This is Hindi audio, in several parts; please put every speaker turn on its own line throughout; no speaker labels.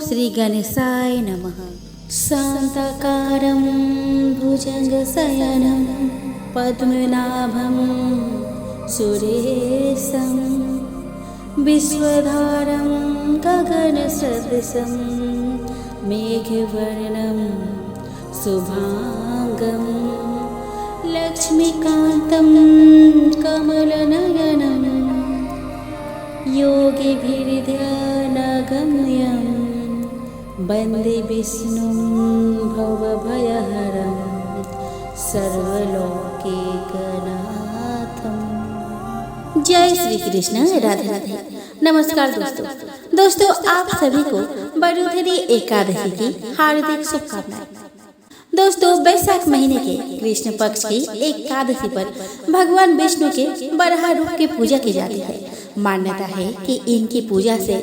श्री गणेशाय नमः। शांताकारं भुजंगशयनं पद्मनाभं सुरेशं विश्वधारं गगनसदृशं मेघवर्णं शुभांगं लक्ष्मीकान्तं कमलनयनं योगिभिर्ध्यानगम्यं वन्दे विष्णुं भवभयहरं सर्वलोकैकनाथं। जय श्री कृष्ण। राधे राधे। नमस्कार दोस्तों आप सभी को बड़ोधरी एकादशी की हार्दिक शुभकामनाएं। दोस्तों, वैशाख महीने के कृष्ण पक्ष की एकादशी पर भगवान विष्णु के बराह रूप की पूजा की जाती है। मान्यता है कि इनकी पूजा से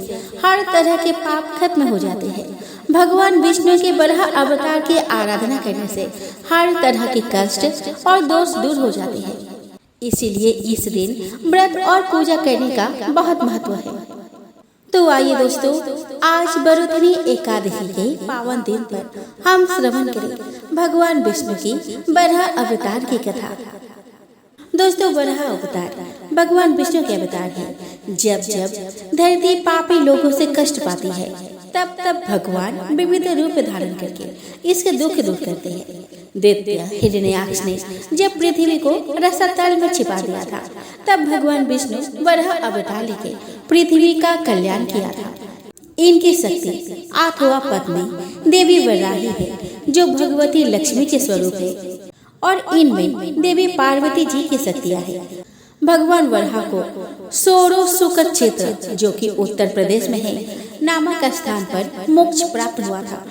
हर तरह के पाप खत्म हो जाते हैं। भगवान विष्णु के बराह अवतार की आराधना करने से हर तरह के कष्ट और दोष दूर हो जाते हैं। इसीलिए इस दिन व्रत और पूजा करने का बहुत महत्व है। तो आइए दोस्तों, आज बड़ोधरी एकादशी के पावन दिन पर हम श्रवण करें भगवान विष्णु की बराह अवतार की कथा। दोस्तों, बराह अवतार भगवान विष्णु के अवतार है। जब जब धरती पापी लोगों से कष्ट पाती है, तब तब भगवान विविध रूप धारण करके इसके दुख दूर करते हैं। दैत्य हिरण्याक्ष ने जब पृथ्वी को रसातल में छिपा दिया था, तब भगवान विष्णु बराह अवतार लेके पृथ्वी का कल्याण किया था। इनकी शक्ति आठवां पत्नी देवी वराही है, जो भगवती लक्ष्मी के स्वरूप है, और इनमें देवी पार्वती जी की शक्तियां हैं। भगवान वराह को सोरो सुकर क्षेत्र, जो कि उत्तर प्रदेश में है, नामक स्थान पर मोक्ष प्राप्त हुआ था।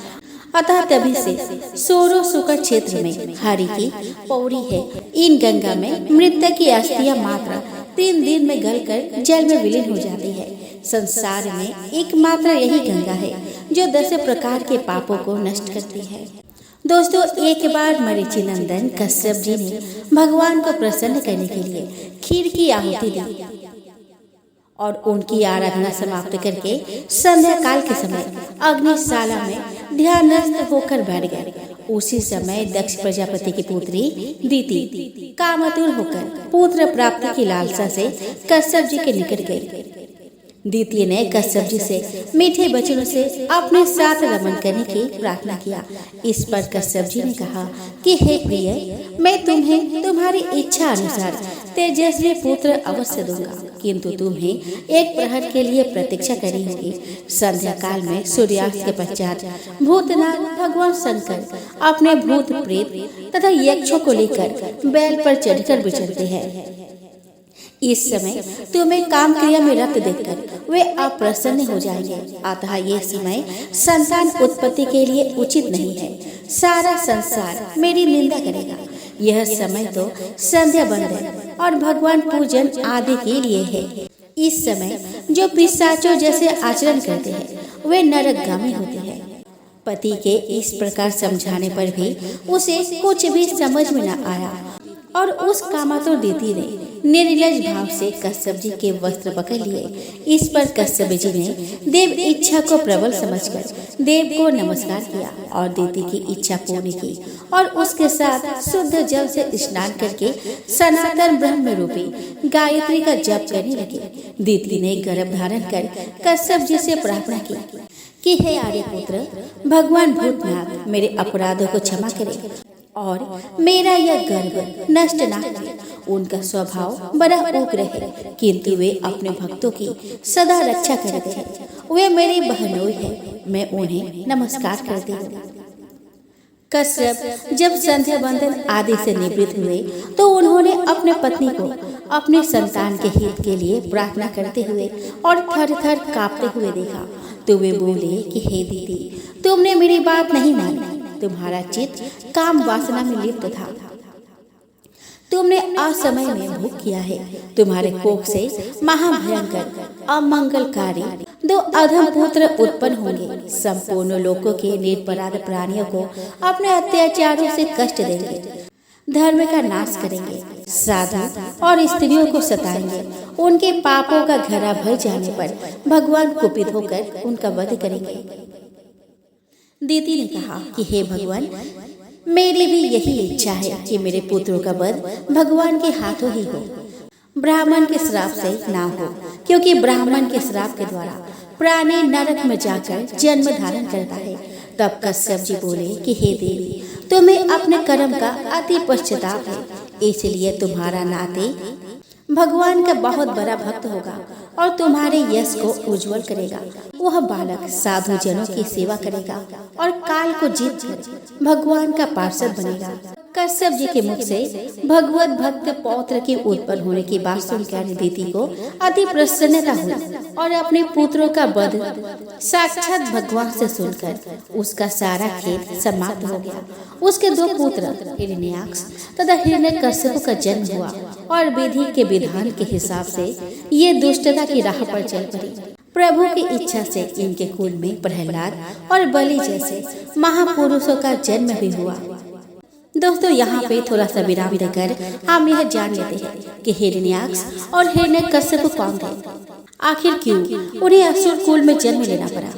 अतः तभी से सोरो सुकर क्षेत्र में हरि की पौड़ी है। इन गंगा में मृतक की अस्थियां मात्र 3 दिन में गलकर जल में विलीन हो जाती है। संसार में एकमात्र यही गंगा है जो 10 प्रकार के पापों को नष्ट करती है। दोस्तों, एक बार मरीचि नंदन कश्यप जी ने भगवान को प्रसन्न करने के लिए खीर की आहुति दी और उनकी आराधना समाप्त करके संध्या काल के समय अग्निशाला में ध्यानस्थ होकर बैठ गए। उसी समय दक्ष प्रजापति की पुत्री दीति कामातुर होकर पुत्र प्राप्ति की लालसा से कश्यप जी के निकट गई। दीति ने कश्यप जी से मीठे वचनों से अपने साथ रमन करने की प्रार्थना किया। इस पर कश्यप जी ने कहा कि हे प्रिय, मैं तुम्हें तुम्हारी इच्छा अनुसार तेजस्वी पुत्र अवश्य दूंगा, किंतु तुम्हें एक प्रहर के लिए प्रतीक्षा करनी होगी। संध्या काल में सूर्यास्त के पश्चात भूतनाथ भगवान शंकर अपने भूत प्रेत तथा यक्षों को लेकर बैल पर चढ़कर विचरते हैं। इस समय तुम्हें काम क्रिया में रत देखकर वे अप्रसन्न हो जाएंगे। अतः ये समय संतान उत्पत्ति के लिए उचित नहीं है। सारा संसार मेरी निंदा करेगा। यह समय तो संध्या बंदन और भगवान पूजन आदि के लिए है। इस समय जो पिशाचों जैसे आचरण करते हैं, वे नरकगामी होते हैं। पति के इस प्रकार समझाने पर भी उसे कुछ भी समझ में न आया और उस कामातुर दीति ने निर्लज भाव से कश्यप जी के वस्त्र पकड़ लिए। इस पर कश्यप जी ने देव इच्छा को प्रबल समझकर देव को नमस्कार किया और दीति की इच्छा पूर्ण की और उसके साथ शुद्ध जल से स्नान करके सनातन ब्रह्म रूपी गायत्री का जप करने लगे। दीति ने गर्भ धारण कर कश्यप जी से प्रार्थना की कि हे आर्यपुत्र, भगवान भूतनाथ मेरे अपराधों को क्षमा करे और मेरा यह गर्भ नष्ट न करे। उनका स्वभाव बड़ा उग्र है, किंतु वे अपने भक्तों की सदा रक्षा करते हैं। वे मेरी बहनोई है, मैं उन्हें नमस्कार करती हूँ। कश्यप जब संध्या बंदन आदि से निवृत्त हुए, तो उन्होंने अपने पत्नी को अपने संतान के हित के लिए प्रार्थना करते हुए और थर थर कांपते हुए देखा। तो वे बोले कि हे दीदी, तुमने मेरी बात नहीं मानी। तुम्हारा चित्त काम वासना में लिप्त था। तुमने असमय में भोग किया है। तुम्हारे कोख से महाभयंकर अमंगलकारी 2 अधम पुत्र उत्पन्न होंगे। संपूर्ण लोकों के निरपराध प्राणियों को अपने अत्याचारों से कष्ट देंगे, धर्म का नाश करेंगे, साधु और स्त्रियों को सताएंगे। उनके पापों का घड़ा भर जाने पर भगवान कुपित होकर उनका वध करेंगे। दीति ने कहा कि हे भगवान, मेरी भी यही इच्छा है कि मेरे पुत्रों का वध भगवान के हाथों ही हो, ब्राह्मण के श्राप से ना हो, क्योंकि ब्राह्मण के श्राप के द्वारा प्राणी नरक में जाकर जन्म धारण करता है। तब कश्यप जी बोले कि हे देवी, तुम्हें अपने कर्म का अति पश्चाताप है, इसलिए तुम्हारा नाते भगवान का बहुत बड़ा भक्त होगा और तुम्हारे यश को उज्जवल करेगा। वह बालक साधु जनों की सेवा करेगा और काल को जीत कर भगवान का पार्षद बनेगा। कश्यप जी के मुख से भगवत भक्त पौत्र के उत्पन्न होने की बात सुनकर दीति को अति प्रसन्नता हुई और अपने पुत्रों का वध साक्षात भगवान से सुनकर उसका सारा खेद समाप्त हो गया। उसके 2 पुत्र हिरण्याक्ष तथा हिरण्यकश्यप का जन्म हुआ और विधि के विधान के हिसाब से ये दुष्टता की राह पर चल पड़ी। प्रभु की इच्छा से इनके कुल में प्रहलाद और बलि जैसे महापुरुषों का जन्म भी हुआ। दोस्तों, यहाँ पे थोड़ा सा विराम देकर हम यह जान लेते हैं कि हिरण्याक्ष और हिरण्यकश्यप कौन थे, आखिर क्यों उन्हें असुर कुल में जन्म लेना पड़ा।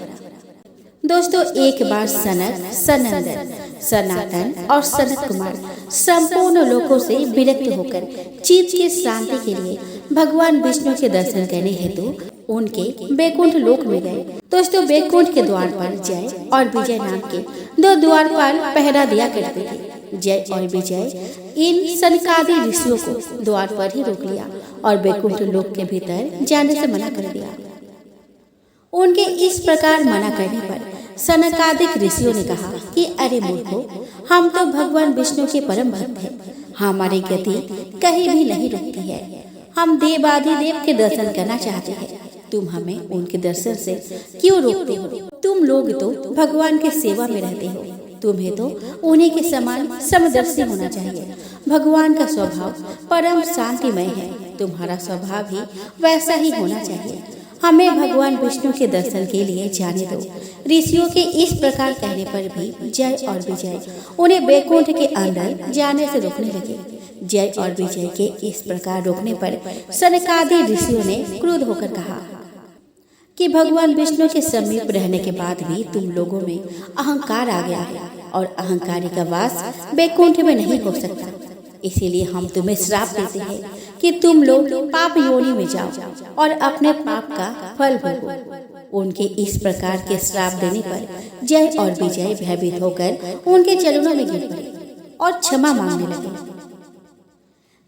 दोस्तों, एक बार सनक, सनंदन, सनातन और सनत कुमार संपूर्ण लोकों से विरक्त होकर चित्त की शांति के लिए भगवान विष्णु के दर्शन करने हेतु उनके बैकुंठ लोक में गए। दोस्तों, बैकुंठ के द्वार पर जय और विजय नाम के 2 द्वारपाल पहरा दिया करते थे। जय और विजय इन सनकादि ऋषियों को द्वार पर ही रोक लिया और बैकुंठ लोक के भीतर जाने से मना कर दिया। उनके इस प्रकार मना करने पर सनकादिक ऋषियों ने कहा कि अरे मूर्खों, हम तो भगवान विष्णु के परम भक्त हैं, हमारी गति कहीं भी नहीं रुकती है। हम देवाधिदेव के दर्शन करना चाहते हैं, तुम हमें उनके दर्शन से क्यों रोकते हो? तुम लोग तो भगवान के सेवा में रहते हो, तुम्हें तो उन्हीं के समान समदर्शी होना चाहिए। भगवान का स्वभाव परम शांतिमय है, तुम्हारा स्वभाव भी वैसा ही होना चाहिए। हमें भगवान विष्णु के दर्शन के लिए जाने दो। ऋषियों के इस प्रकार कहने पर भी जय और विजय उन्हें बैकुंठ के अंदर जाने से रोकने लगे। जय और विजय के इस प्रकार रोकने पर सनकादि ऋषियों ने क्रुद्ध होकर कहा कि भगवान विष्णु के समीप रहने के बाद भी तुम लोगों में अहंकार आ गया है और अहंकारी का वास बैकुंठ में नहीं हो सकता। इसीलिए हम तुम्हें श्राप देते हैं कि तुम लोग पाप योनि में जाओ और अपने पाप का फल भोगो। उनके इस प्रकार के श्राप देने पर जय और विजय भयभीत होकर उनके चरणों में गिर पड़े और क्षमा मांगने लगे।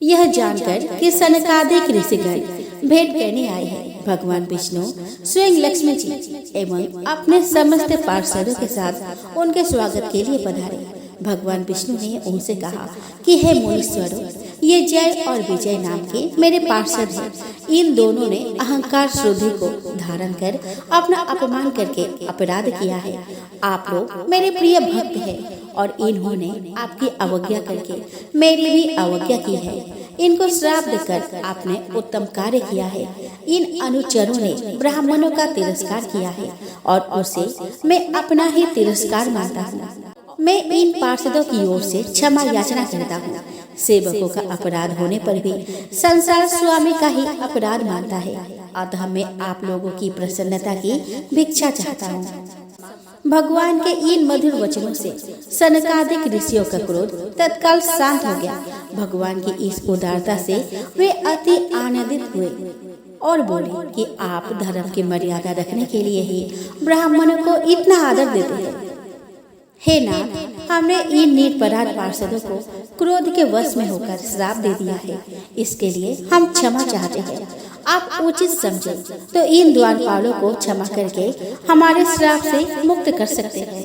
यह जानकर कि सनकादिक ऋषिगण भेंट करने आए हैं, भगवान विष्णु स्वयं लक्ष्मी जी एवं अपने समस्त पार्षदों के साथ उनके स्वागत के लिए पधारे। भगवान विष्णु ने उनसे कहा कि हे मुनीश्वरों, ये जय और विजय नाम के मेरे पार्षद हैं। इन दोनों ने अहंकार शुद्धि को धारण कर अपना अपमान करके अपराध किया है। आप लोग मेरे प्रिय भक्त हैं और इन्होंने आपकी अवज्ञा करके मेरी भी अवज्ञा की है। इनको श्राप देकर आपने उत्तम कार्य किया है। इन अनुचरों ने ब्राह्मणों का तिरस्कार किया है और उसे मैं अपना ही तिरस्कार मानता हूँ। मैं इन पार्षदों की ओर से क्षमा याचना करता हूँ। सेवकों का अपराध होने पर भी संसार स्वामी का ही अपराध मानता है, अतः मैं आप लोगों की प्रसन्नता की भिक्षा चाहता हूँ। भगवान के इन मधुर वचनों से सनकादिक ऋषियों का क्रोध तत्काल शांत हो गया। भगवान की इस उदारता से वे अति आनंदित हुए और बोले कि आप धर्म की मर्यादा रखने के लिए ही ब्राह्मणों को इतना आदर देते हैं। हे नाथ, हमने इन निरपराध पार्षदों को क्रोध के वश में होकर श्राप दे दिया है, इसके लिए हम क्षमा चाहते हैं। आप उचित समझें तो इन द्वारपालों को क्षमा करके हमारे श्राप से मुक्त कर सकते हैं।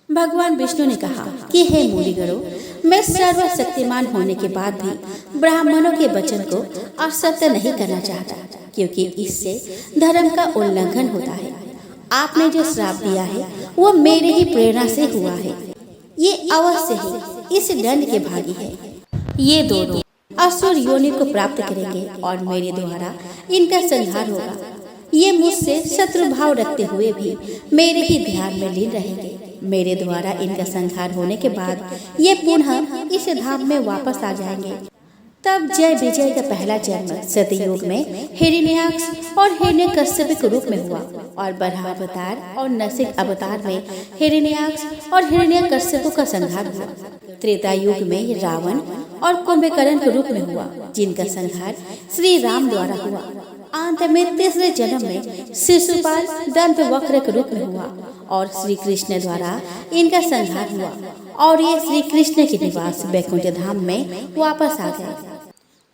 भगवान विष्णु ने कहा कि हे मुनिगणों, मैं सर्वशक्तिमान होने के बाद भी ब्राह्मणों के वचन को असत्य नहीं करना चाहता, क्योंकि इससे धर्म का उल्लंघन होता है। आपने जो श्राप दिया है वो मेरे ही प्रेरणा से हुआ है। ये अवश्य ही इस दंड के भागी है। ये दोनों असुर योनि को प्राप्त करेंगे और मेरे द्वारा इनका संहार होगा। ये मुझसे शत्रु भाव रखते हुए भी मेरे ही ध्यान में लीन रहेंगे। मेरे द्वारा इनका संहार होने के बाद ये पुनः इस धाम में वापस आ जाएंगे तब जय विजय का पहला जन्म सतयुग में हिरण्याक्ष और हिरण्यकश्यप के रूप में हुआ और बराह अवतार और नसिक अवतार में हिरण्याक्ष और हिरण्यकश्यप का संहार हुआ। त्रेता युग में रावण और कुंभकर्ण के रूप में हुआ, जिनका संहार श्री राम द्वारा हुआ। अंत में तीसरे जन्म में शिशुपाल दंत वक्र के रूप में हुआ और श्री कृष्ण द्वारा इनका संहार हुआ और ये श्री कृष्ण के निवास वैकुंठ धाम में वापस आ गए।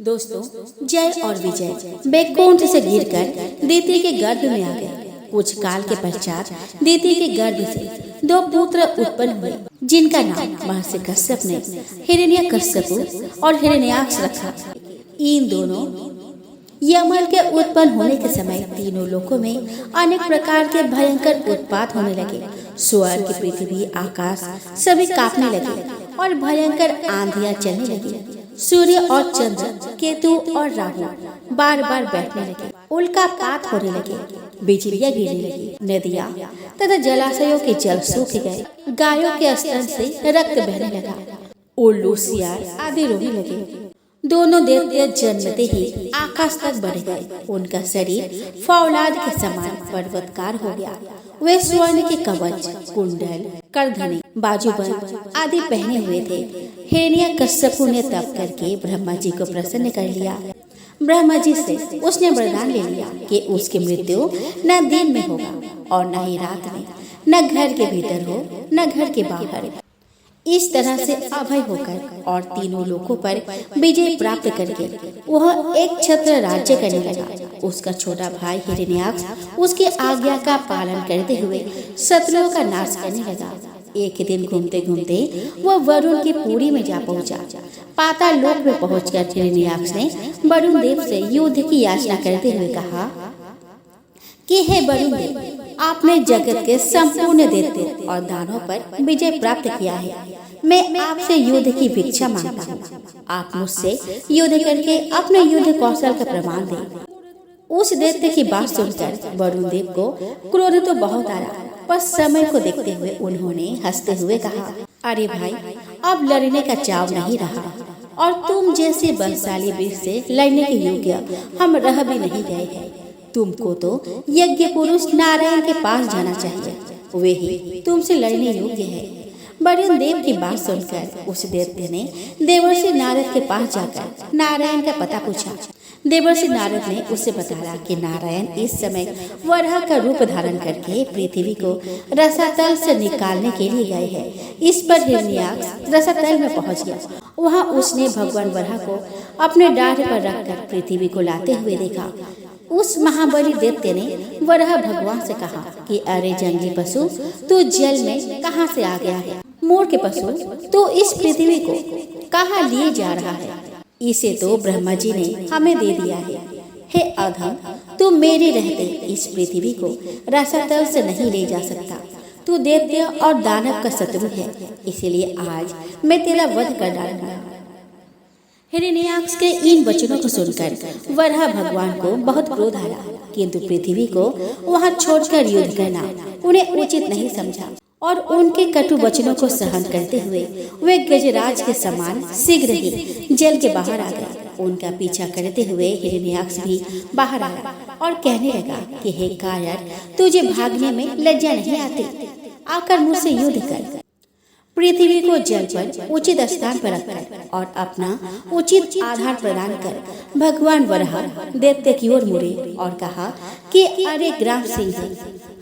दोस्तों, जय और विजय वैकुंठ से गिरकर दिति के गर्भ में आ गए। कुछ काल के पश्चात दिति के गर्भ से 2 पुत्र उत्पन्न हुए, जिनका नाम महर्षि कश्यप ने हिरण्यकश्यप और हिरण्याक्ष रखा। इन दोनों यमल के उत्पन्न होने के समय तीनों लोकों में अनेक प्रकार के भयंकर उत्पात होने लगे। स्वर्ग, पृथ्वी, आकाश सभी कांपने लगे और भयंकर आंधियां चलने लगी। सूर्य और चंद्र, केतु और राहु बार बार बैठने लगे, उल्कापात होने लगे, बिजलियां गिरने लगी, नदियां तथा जलाशयों के जल सूख गए, गायों के स्तन से रक्त बहने लगा, उल्लू, सियार आदि रोने लगे। दोनों देवते जन्मते ही आकाश तक बढ़ गए। उनका शरीर फौलाद के समान पर्वतकार हो गया। वे स्वर्ण के कवच, कुंडल, करधनी, बाजूबंद आदि पहने हुए थे। हिरण्यकश्यप ने तप करके ब्रह्मा जी को प्रसन्न कर लिया। ब्रह्मा जी से उसने वरदान ले लिया कि उसकी मृत्यु न दिन में होगा और न ही रात में, न घर के भीतर हो न घर के बाहर। इस तरह से अभय होकर और तीनों लोकों पर विजय प्राप्त करके वह एक छत्र राज्य करने लगा। उसका छोटा भाई हिरण्याक्ष उसकी आज्ञा का पालन करते हुए शत्रुओं का नाश करने लगा। एक दिन घूमते घूमते वह वरुण की पुरी में जा पहुंचा। पाताल लोक में पहुंचकर हिरण्याक्ष ने वरुण देव से युद्ध की याचना करते हुए कहा कि हे वरुण देव, आपने जगत के संपूर्ण देवताओं और दानों पर विजय प्राप्त किया है। मैं आपसे युद्ध की भिक्षा मांगता हूँ। आप मुझसे युद्ध करके अपने युद्ध कौशल का प्रमाण दें। उस दैत्य की बात सुनकर वरुण देव को क्रोध तो बहुत आया, पर समय को देखते हुए उन्होंने हंसते हुए कहा, अरे भाई, अब लड़ने का चाव नहीं रहा और तुम जैसे बलशाली वीर से लड़ने के योग्य हम रह भी नहीं गए हैं। तुमको तो यज्ञ पुरुष नारायण के पास जाना चाहिए, वे ही तुमसे लड़ने योग्य है। वरुण देव की बात सुनकर उस दैत्य ने देवर्षि नारद के पास जाकर नारायण का पता पूछा। देवर्षि नारद ने उसे बताया कि नारायण इस समय वराह का रूप धारण करके पृथ्वी को रसातल से निकालने के लिए गए हैं। इस पर हिरण्याक्ष रसातल में पहुंच गया। वहां उसने भगवान वराह को अपने डाढ़ पर रखकर पृथ्वी को लाते हुए देखा। उस महाबली दैत्य ने वराह भगवान से कहा कि अरे जंगली पशु, तू जल में कहां से आ गया है? मूर्ख के पशु, तू इस पृथ्वी को कहां लिए जा रहा है? इसे तो ब्रह्मा जी ने हमें दे दिया है। हे अधम, तू मेरे रहते इस पृथ्वी को रसातल से नहीं ले जा सकता। तू दैत्य और दानव का शत्रु है, इसीलिए आज मैं तेरा वध कर डालूंगा। हिरण्याक्ष के इन वचनों को सुनकर वराह भगवान को बहुत क्रोध आया, किंतु पृथ्वी को वहां छोड़कर युद्ध करना उन्हें उचित नहीं समझा और उनके कटु वचनों को सहन करते हुए वे गजराज के समान शीघ्र ही जल के बाहर आ गए। उनका पीछा करते हुए हिरण्याक्ष भी बाहर आया और कहने लगा कि हे कायर, तुझे भागने में लज्जा नहीं आती? आकर मुझसे युद्ध कर। पृथ्वी को जल पर उचित स्थान पर रखकर और अपना उचित आधार प्रदान कर भगवान वराह दैत्य की ओर मुड़े और कहा कि अरे ग्राम सिंह,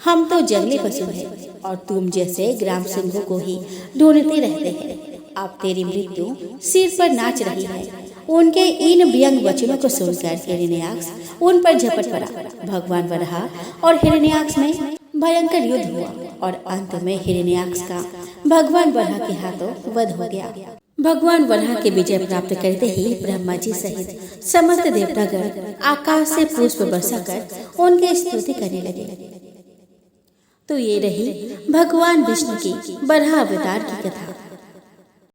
हम तो जंगली पशु हैं और तुम जैसे ग्राम सिंहों को ही ढूंढते रहते हैं। अब तेरी मृत्यु सिर पर नाच रही है। उनके इन व्यंग वचनों को सुनकर हिरण्याक्ष उन पर झपट पड़ा। भगवान वराह और हिरण्याक्ष में भयंकर युद्ध हुआ और अंत में हिरण्याक्ष का भगवान वराह के हाथों वध हो गया। भगवान वराह के विजय प्राप्त करते ही ब्रह्मा जी सहित समस्त देवतागण आकाश से पुष्प बरसाकर उनकी स्तुति करने लगे। तो ये रही भगवान विष्णु की वराह अवतार की कथा।